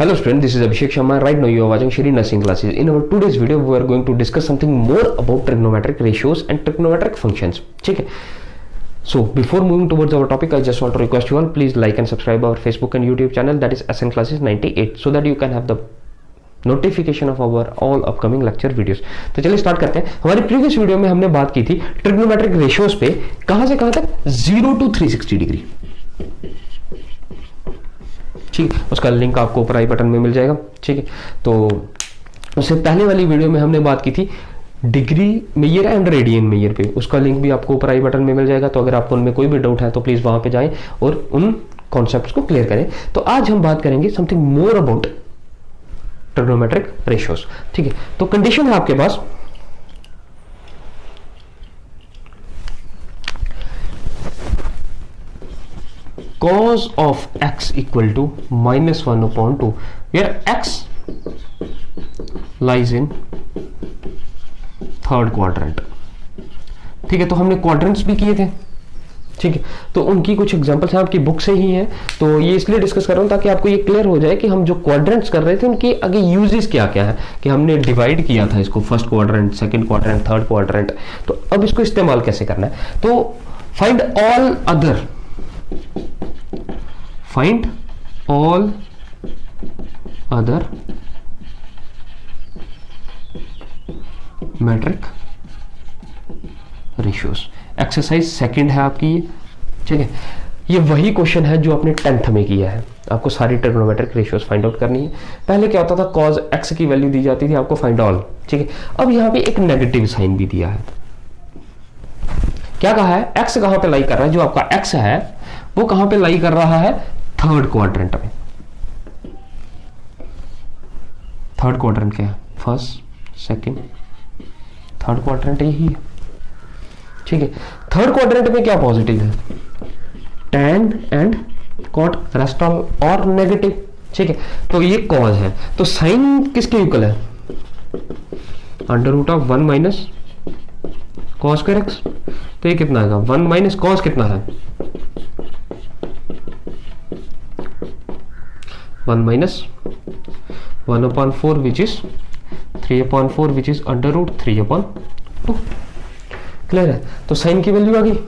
Hello student, this is Abhishek Sharma. Right now you are watching Shri Nursing Classes. In our today's video, we are going to discuss something more about trigonometric ratios and trigonometric functions. ठीक है? So before moving towards our topic, I just want to request you all, please like and subscribe our Facebook and YouTube channel, that is SN Classes 98, so that you can have the notification of our all upcoming lecture videos. तो चलिए start करते हैं। हमारी previous video में हमने बात की थी ट्रिग्नोमेट्रिक रेशियोज पे, कहां से कहां तक, 0 to 360 डिग्री। ठीक, उसका लिंक आपको ऊपर आई बटन में मिल जाएगा। ठीक है, तो उससे पहले वाली वीडियो में हमने बात की थी degree measure and radian measure पे, उसका लिंक भी आपको ऊपर आई बटन में मिल जाएगा। तो अगर आपको उनमें कोई भी डाउट है तो प्लीज वहां पे जाएं और उन कॉन्सेप्ट्स को क्लियर करें। तो आज हम बात करेंगे something more about trigonometric ratios. ठीक है, तो कंडीशन है आपके पास cos of x equal to -1/2 where x lies in third quadrant. ठीक है, तो हमने क्वाड्रेंट्स भी किए थे। ठीक है, तो उनकी कुछ एग्जांपल्स हैं, आपकी बुक से ही हैं, तो ये इसलिए डिस्कस कर रहा हूं ताकि आपको ये क्लियर हो जाए कि हम जो क्वाड्रेंट्स कर रहे थे उनके आगे यूजेस क्या क्या है, कि हमने डिवाइड किया था इसको first quadrant, second quadrant, third quadrant, तो अब इसको इस्तेमाल कैसे करना है। तो find all other metric ratios. Exercise second है आपकी ये। ठीक है, ये वही क्वेश्चन है जो आपने 10th में किया है। आपको सारी ट्रिग्नोमेट्रिक रेशियोज फाइंड आउट करनी है। पहले क्या होता था, cos x की वैल्यू दी जाती थी आपको, फाइंड ऑल। ठीक है, अब यहां पे एक नेगेटिव साइन भी दिया है। क्या कहा है, x कहां पे लाई कर रहा है, जो आपका x है वो कहां पे लाई कर रहा है, थर्ड क्वाड्रेंट में। थर्ड क्वाड्रेंट क्या है, फर्स्ट सेकंड थर्ड क्वाड्रेंट यही है। ठीक है, थर्ड क्वाड्रेंट में क्या पॉजिटिव है, tan and cot, rest all और नेगेटिव। ठीक है, तो ये कॉज है, तो साइन किसके इक्वल है, √1 माइनस cos स्क्वायर x। तो ये कितना आएगा, 1 माइनस cos कितना है, 1 minus 1/4 which is 3/4 which is √3/2। Clear है, तो साइन की वैल्यू आ गई।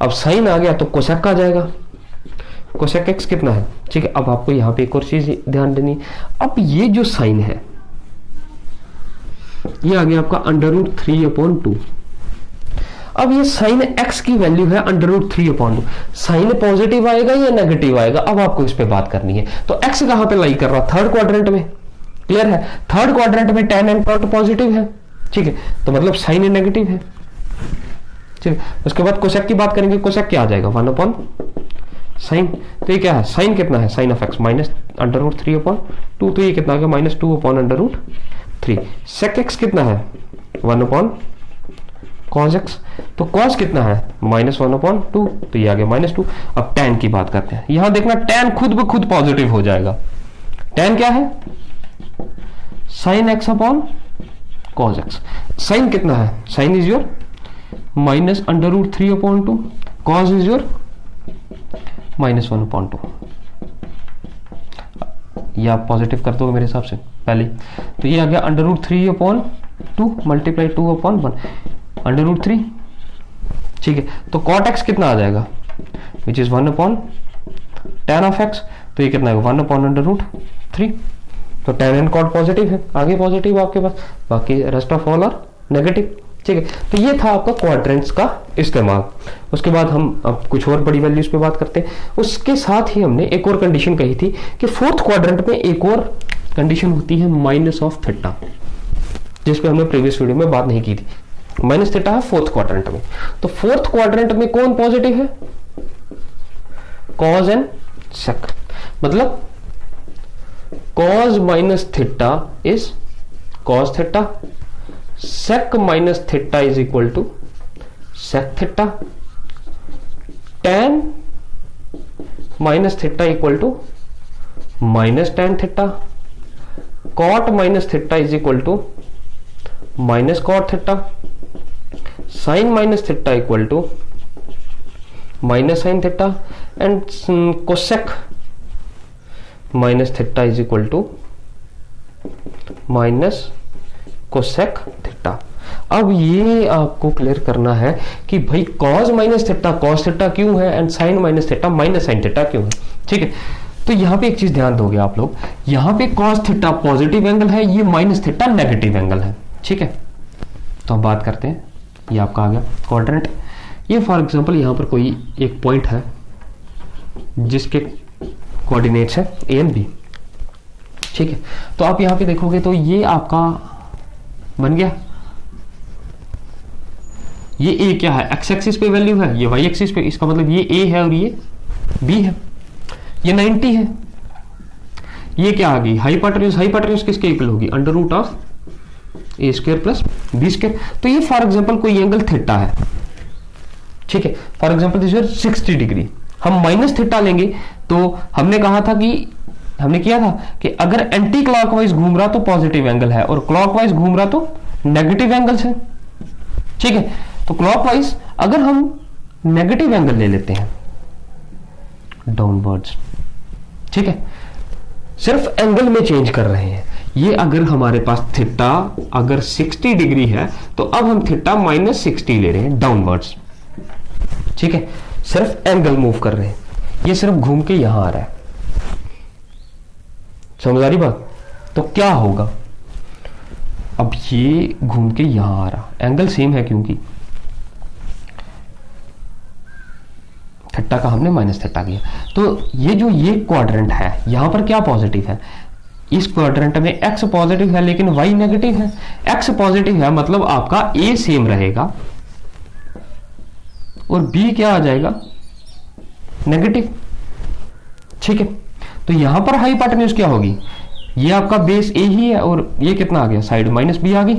अब साइन आ गया तो कोसेक आ जाएगा, कोसेक x कितना है। ठीक है, अब आपको यहां पे एक और चीज ध्यान देनी, अब ये जो साइन है ये आ गया आपका √3/2। अब ये साइन x की वैल्यू है √3/2। साइन पॉजिटिव आएगा या नेगेटिव आएगा, अब आपको इस पे बात करनी है। तो x कहां पे लाई कर रहा, थर्ड क्वाड्रेंट में। क्लियर है, थर्ड क्वाड्रेंट में tan एंड cot पॉजिटिव है। ठीक है, तो मतलब साइन नेगेटिव है। ठीक है, उसके बाद कोसेक की बात करेंगे, कोसेक क्या आ जाएगा, 1 साइन। तो ये क्या है, साइन कितना है, साइन ऑफ x माइनस √3/2, तो ये कितना आ गया, -2/√3। सेक x कितना है, 1 cos x, तो cos कितना है, -1/2, तो ये आ गया -2। अब tan की बात करते हैं, यहां देखना tan खुद ब खुद पॉजिटिव हो जाएगा। tan क्या है, sin x upon cos x। sin कितना है, sin is your -√3/2, cos is your -1/2। ये आप पॉजिटिव कर दोगे मेरे हिसाब से पहले, तो ये आ गया √3/2 मल्टीप्लाई 2/1 √3। ठीक है, तो cot x कितना आ जाएगा, which is 1/tan of x, तो ये कितना है 1/√3। तो tan एंड cot पॉजिटिव है, आगे पॉजिटिव आपके पास, बाकी rest of all are negative. ठीक है, तो ये था आपका क्वाड्रेंट्स का इस्तेमाल। उसके बाद हम अब कुछ और बड़ी वैल्यूज पे बात करते हैं। उसके साथ ही हमने एक और कंडीशन कही थी कि फोर्थ क्वाड्रेंट में एक और कंडीशन होती है -θ, जिस पे हमने प्रीवियस वीडियो में बात नहीं की थी। -θ है फोर्थ क्वाड्रेंट में, तो फोर्थ क्वाड्रेंट में कौन पॉजिटिव है, cos एंड sec। मतलब cos -θ is cos θ, sec -θ is equal to sec θ, tan -θ equal to -tan θ, cot -θ is equal to -cot θ, sin -θ equal to -sin θ, and cosec minus theta is equal to minus cosec theta. अब ये आपको clear करना है कि भाई cos minus theta cos theta क्यों है and sine minus theta minus sine theta क्यों है। ठीक है, तो यहां पे एक चीज ध्यान दोगे आप लोग, यहां पे कॉस थीटा पॉजिटिव एंगल है, ये माइनस थीटा नेगेटिव एंगल है। ठीक है, तो हम बात करते हैं, ये आपका आ गया क्वाड्रेंट। ये फॉर एग्जांपल यहां पर कोई एक पॉइंट है जिसके कोऑर्डिनेट्स है ए एंड बी। ठीक है, तो आप यहां पे देखोगे तो ये आपका बन गया, ये ए क्या है, एक्स एक्सिस पे वैल्यू है, ये वाई एक्सिस पे, इसका मतलब ये ए है और ये बी है, ये 90 है। ये क्या आ गई हाइपोटेन्यूज, हाइपोटेन्यूज किसके इक्वल होगी, under root of A square plus B square. तो ये फॉर एग्जांपल कोई एंगल थीटा है। ठीक है, for example this is 60 degree, हम माइनस थीटा लेंगे तो हमने कहा था कि हमने किया था कि अगर एंटी क्लॉकवाइज घूम रहा तो पॉजिटिव एंगल है और क्लॉकवाइज घूम रहा तो नेगेटिव एंगल है। ठीक है, तो क्लॉकवाइज अगर हम नेगेटिव एंगल ले लेते हैं डाउनवर्ड्स, ठीक है, सिर्फ एंगल में चेंज कर रहे हैं। ये अगर हमारे पास थीटा अगर 60 डिग्री है तो अब हम थीटा माइनस 60 ले रहे हैं डाउनवर्ड्स। ठीक है, सिर्फ एंगल मूव कर रहे हैं, ये सिर्फ घूम के यहां आ रहा है। समझ आ रही बात? तो क्या होगा, अब ये घूम के यहां आ रहा, एंगल सेम है क्योंकि थीटा का हमने माइनस थीटा किया। तो ये जो ये क्वाड्रेंट है यहां पर क्या पॉजिटिव है, इस क्वाड्रेंट में एक्स पॉजिटिव है लेकिन वाई नेगेटिव है। एक्स पॉजिटिव है मतलब आपका ए सेम रहेगा और बी क्या आ जाएगा, नेगेटिव। ठीक है, तो यहां पर हाइपोटेन्यूज क्या होगी, ये आपका बेस ए ही है और ये कितना आ गया, साइड माइनस बी आ गई।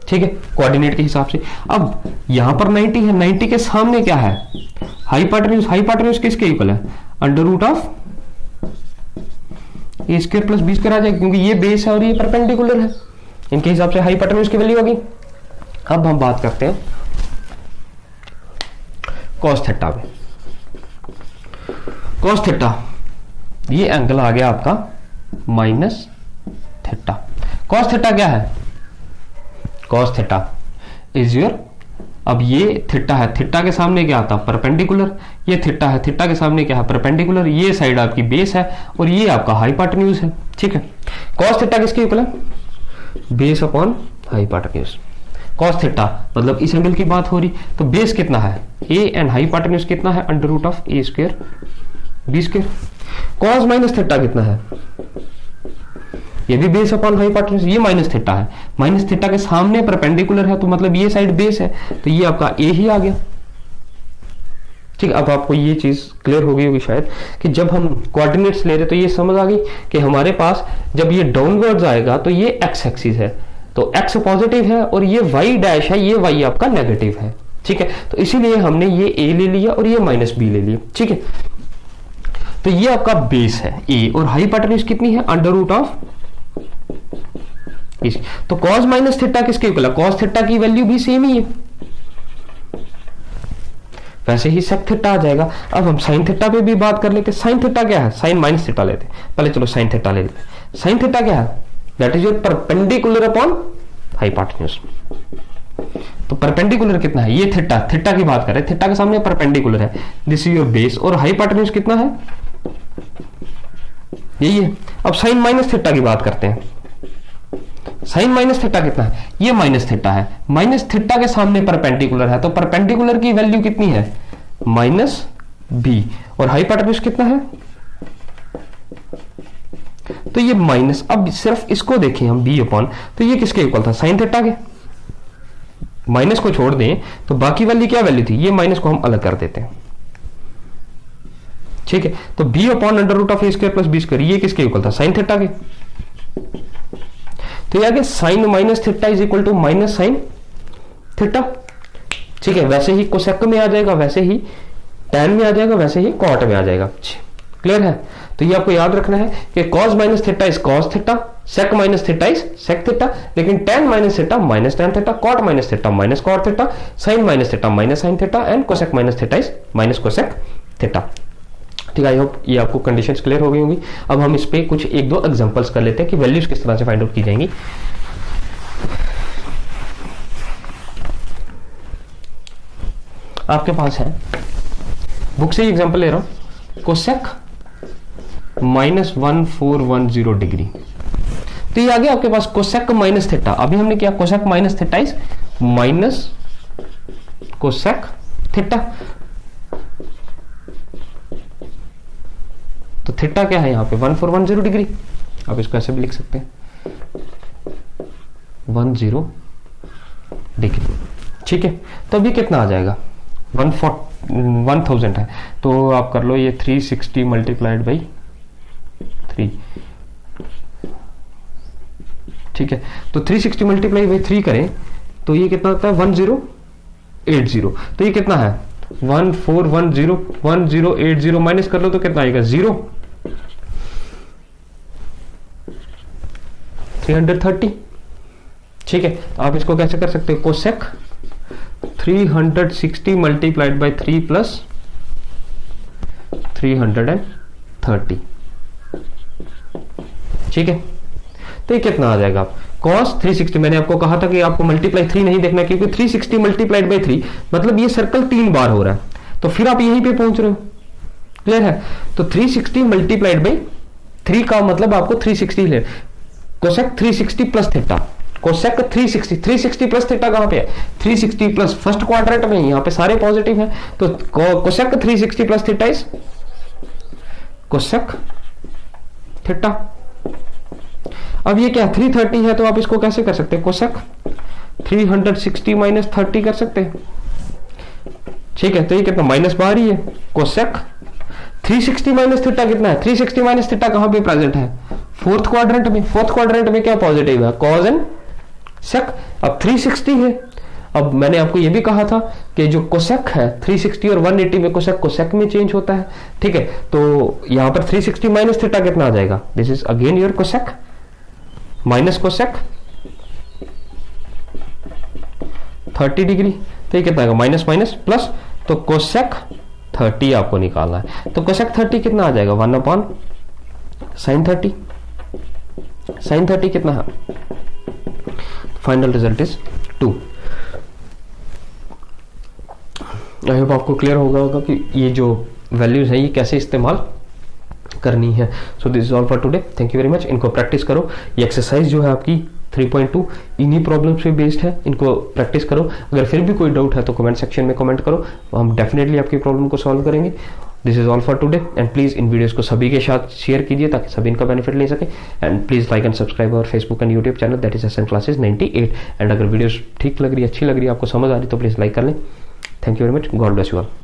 ठीक है, कोऑर्डिनेट के हिसाब से। अब यहां पर 90 है, 90 के सामने क्या है, हाइपोटेन्यूज। हाइपोटेन्यूज किसके इक्वल है, under root of A square plus B square आ जाएगा क्योंकि ये बेस है और ये परपेंडिकुलर है, इनके हिसाब से हाइपोटेन्यूज की वैल्यू होगी। अब हम बात करते हैं कॉस थीटा में। कॉस थीटा, ये एंगल आ गया आपका माइनस थीटा। कॉस थीटा क्या है, कॉस थीटा इज योर, अब ये थीटा है, थीटा के सामने क्या आता, परपेंडिकुलर। ये थीटा है, थीटा के सामने क्या है, परपेंडिकुलर। ये साइड आपकी बेस है और ये आपका हाइपोटेन्यूज है। ठीक है, कॉस थीटा किसके इक्वल है, base upon hypotenuse. Cos theta मतलब इस एंगल की बात हो रही, तो बेस कितना है ए एंड हाइपोटेन्यूज कितना है, under root of A square b square. Cos minus theta कितना है, ये भी बेस अपॉन हाइपोटेन्यूज, ये माइनस थीटा है, माइनस थीटा के सामने परपेंडिकुलर है तो मतलब ये साइड बेस है, तो ये आपका ए ही आ गया। ठीक, अब आपको ये चीज क्लियर हो गई होगी शायद कि जब हम कोऑर्डिनेट्स ले रहे तो ये समझ आ गई कि हमारे पास जब ये डाउनवर्ड्स आएगा तो ये एक्स एक्सिस है, तो एक्स पॉजिटिव है और ये वाई डैश है, ये वाई आपका नेगेटिव है। ठीक है, तो इसीलिए हमने ये ए ले लिया और ये माइनस बी ले लिया। ठीक है, तो ये आपका बेस है ए और हाइपोटेन्यूज कितनी है, अंडर रूट ऑफ। तो cos माइनस थीटा किसके इक्वल है, cos थीटा की वैल्यू भी सेम ही है, वैसे ही sec थीटा आ जाएगा। अब हम sin थीटा पे भी बात कर लेते हैं। sin थीटा क्या है, sin माइनस थीटा लेते हैं पहले, चलो sin थीटा ले लेते हैं। sin थीटा क्या है, that is your perpendicular upon hypotenuse. तो परपेंडिकुलर कितना है, ये थीटा, थीटा की बात कर रहे हैं, थीटा के सामने परपेंडिकुलर है, दिस इज योर बेस और हाइपोटेन्यूज कितना है, यही है। अब sin माइनस थीटा की बात करते हैं, साइन माइनस थीटा कितना है, ये माइनस थीटा है, माइनस थीटा के सामने परपेंडिकुलर है तो परपेंडिकुलर की वैल्यू कितनी है, माइनस बी और हाइपोटेन्यूज कितना है, तो ये माइनस। अब सिर्फ इसको देखें हम बी अपॉन, तो ये किसके इक्वल था, साइन थीटा के। माइनस को छोड़ दें तो बाकी वाली क्या वैल्यू थी, ये माइनस को हम अलग कर देते हैं। ठीक है, तो b upon under root of A square plus B square, ये किसके इक्वल था, साइन थीटा के। तो ये sine minus theta is equal to minus sine theta. ठीक है, वैसे ही कोसेक में आ जाएगा, वैसे ही टैन में आ जाएगा, वैसे ही कॉट में आ जाएगा। क्लियर है, तो ये आपको याद रखना है कि cos minus theta is cos theta, sec minus theta is sec theta, लेकिन tan minus theta minus tan theta, cot minus theta minus cot theta, sine minus theta minus sine theta and cosec minus theta is minus cosec theta. ठीक है, I hope ये आपको conditions clear हो गई होंगी। अब हम इस पे कुछ एक दो एग्जांपल्स कर लेते हैं कि वैल्यूज किस तरह से फाइंड आउट की जाएंगी। आपके पास है, बुक से ही एग्जांपल ले रहा हूं, कोसेक -1410 डिग्री। तो ये आ गया आपके पास कोसेक माइनस थीटा। अभी हमने किया cosec minus theta is minus cosec theta. तो थीटा क्या है यहां पे 1410 डिग्री। आप इसको ऐसे भी लिख सकते हैं 10 डिग्री। ठीक है, तो अभी कितना आ जाएगा 1000 है, तो आप कर लो ये 360 मल्टीप्लाइड बाई 3। ठीक है, तो 360 मल्टीप्लाई बाई 3 करें तो ये कितना होता है 1080। तो ये कितना है 1080 माइनस कर लो तो कितना आएगा 0 330। ठीक है, तो आप इसको कैसे कर सकते हो कोसेक 360 मल्टीप्लाइड बाई 3 प्लस 330। ठीक है, तो ये कितना आ जाएगा cos 360। मैंने आपको कहा था कि आपको मल्टीप्लाई 3 नहीं देखना, क्योंकि 360 मल्टीप्लाइड बाई 3 मतलब ये सर्कल 3 बार हो रहा है, तो फिर आप यहीं पे पहुंच रहे हो। क्लियर है, तो 360 मल्टीप्लाइड बाई 3 का मतलब आपको 360 ले, cosec 360 plus theta, cosec 360 plus theta कहां पे है 360 प्लस फर्स्ट क्वाड्रेंट में, यहां पे सारे पॉजिटिव हैं, तो cosec 360 plus theta is cosec theta. अब ये क्या 330 है, तो आप इसको कैसे कर सकते हैं कोसेक 360 माइनस 30 कर सकते हैं। ठीक है, तो ये कितना माइनस बाहर ही है, कोसेक 360 माइनस थीटा कितना है 360 माइनस थीटा कहां पे प्रेजेंट है फोर्थ क्वाड्रेंट में। फोर्थ क्वाड्रेंट में क्या पॉजिटिव है कॉज एंड सेक। अब 360 है, अब मैंने आपको ये भी कहा था कि जो कोसेक है 360 और 180 में कोसेक कोसेक में चेंज होता है। ठीक है, तो यहां पर 360 माइनस थीटा कितना आ जाएगा, this is again your cosec minus cosec 30 degree. तो ये कितना आएगा माइनस माइनस प्लस, तो कोसेक 30 आपको निकालना है, तो कोसेक 30 कितना आ जाएगा 1 अपॉन साइन 30। साइन 30 कितना है, final result is 2। I hope आपको क्लियर होगा कि ये जो वैल्यूज है ये कैसे इस्तेमाल करनी है। So this is all for today, thank you very much. इनको प्रैक्टिस करो, ये एक्सरसाइज जो है आपकी 3.2 इन्हीं प्रॉब्लम्स पे बेस्ड है, इनको प्रैक्टिस करो। अगर फिर भी कोई डाउट है तो कमेंट सेक्शन में कमेंट करो, हम डेफिनेटली आपकी प्रॉब्लम को सॉल्व करेंगे। This is all for today and please in videos को सभी के साथ शेयर कीजिए ताकि सभी इनका बेनिफिट ले सके। And please like and subscribe our Facebook and YouTube channel, that is SN classes 98। And अगर वीडियोस ठीक लग रही है, अच्छी लग रही है, आपको समझ आ रही है तो प्लीज लाइक कर लें। Thank you very much, God bless you all.